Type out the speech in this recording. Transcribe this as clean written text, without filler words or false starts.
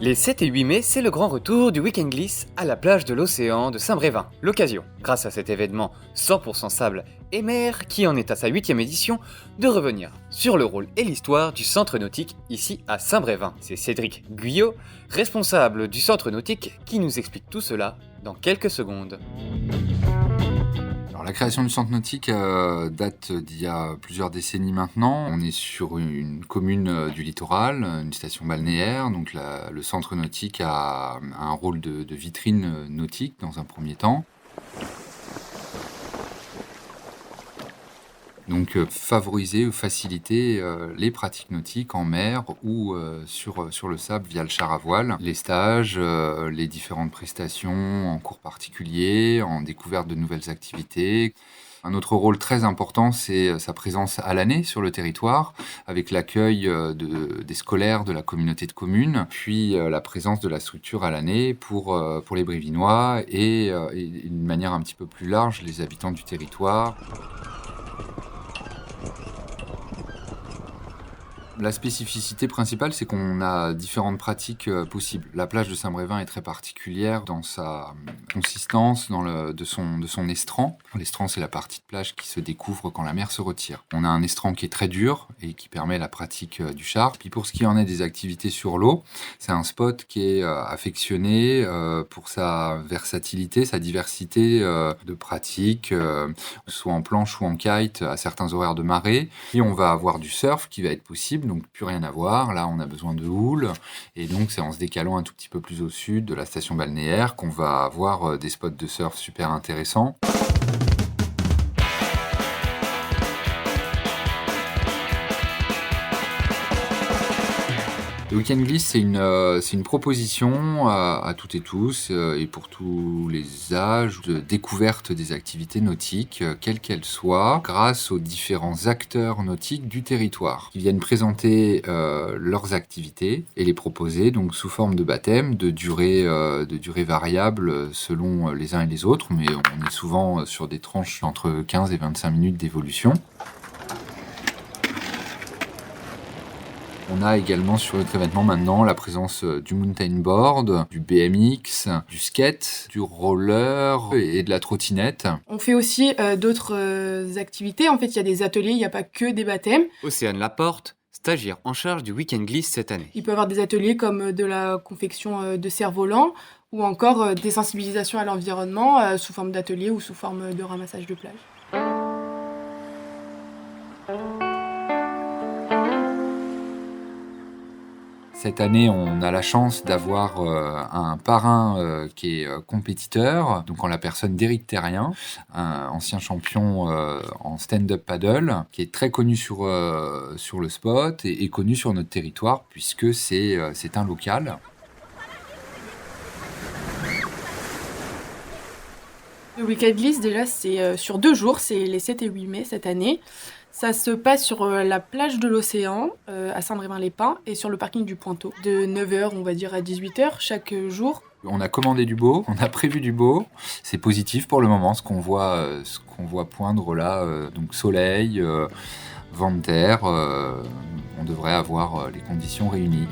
Les 7 et 8 mai, c'est le grand retour du Week-end Glisse à la plage de l'Océan de Saint-Brévin. L'occasion, grâce à cet événement 100% sable et mer qui en est à sa 8e édition, de revenir sur le rôle et l'histoire du centre nautique ici à Saint-Brévin. C'est Cédric Guyot, responsable du centre nautique, qui nous explique tout cela dans quelques secondes. Alors, la création du centre nautique date d'il y a plusieurs décennies maintenant. On est sur une commune du littoral, une station balnéaire. Donc le centre nautique a un rôle de vitrine nautique dans un premier temps. Donc favoriser ou faciliter les pratiques nautiques en mer ou sur le sable via le char à voile. Les stages, les différentes prestations en cours particuliers, en découverte de nouvelles activités. Un autre rôle très important, c'est sa présence à l'année sur le territoire, avec l'accueil des scolaires de la communauté de communes, puis la présence de la structure à l'année pour les Brévinois et d'une manière un petit peu plus large, les habitants du territoire. La spécificité principale, c'est qu'on a différentes pratiques possibles. La plage de Saint-Brévin est très particulière dans sa consistance, de son estran. L'estran, c'est la partie de plage qui se découvre quand la mer se retire. On a un estran qui est très dur et qui permet la pratique du char. Puis pour ce qui en est des activités sur l'eau, c'est un spot qui est affectionné pour sa versatilité, sa diversité de pratiques, soit en planche ou en kite à certains horaires de marée. Puis on va avoir du surf qui va être possible. Donc plus rien à voir, là on a besoin de houle, et donc c'est en se décalant un tout petit peu plus au sud de la station balnéaire qu'on va avoir des spots de surf super intéressants. Le Week-end Glisse, c'est une proposition à toutes et tous et pour tous les âges de découverte des activités nautiques, quelles qu'elles soient, grâce aux différents acteurs nautiques du territoire qui viennent présenter leurs activités et les proposer donc sous forme de baptême, de durée variable selon les uns et les autres, mais on est souvent sur des tranches entre 15 et 25 minutes d'évolution. On a également sur notre événement maintenant la présence du mountain board, du BMX, du skate, du roller et de la trottinette. On fait aussi d'autres activités. En fait, il y a des ateliers, il n'y a pas que des baptêmes. Océane Laporte, stagiaire en charge du Week-end Glisse cette année. Il peut y avoir des ateliers comme de la confection de cerfs-volants ou encore des sensibilisations à l'environnement sous forme d'atelier ou sous forme de ramassage de plage. Cette année, on a la chance d'avoir un parrain qui est compétiteur, donc en la personne d'Éric Terrien, un ancien champion en stand-up paddle, qui est très connu sur le spot et connu sur notre territoire, puisque c'est un local. Le Week-end Glisse, déjà, c'est sur 2 jours, c'est les 7 et 8 mai cette année. Ça se passe sur la plage de l'Océan, à Saint-Brévin-les-Pins, et sur le parking du Pointeau, de 9h, on va dire, à 18h chaque jour. On a commandé du beau, on a prévu du beau. C'est positif pour le moment, ce qu'on voit poindre là, donc soleil, vent de terre, on devrait avoir les conditions réunies.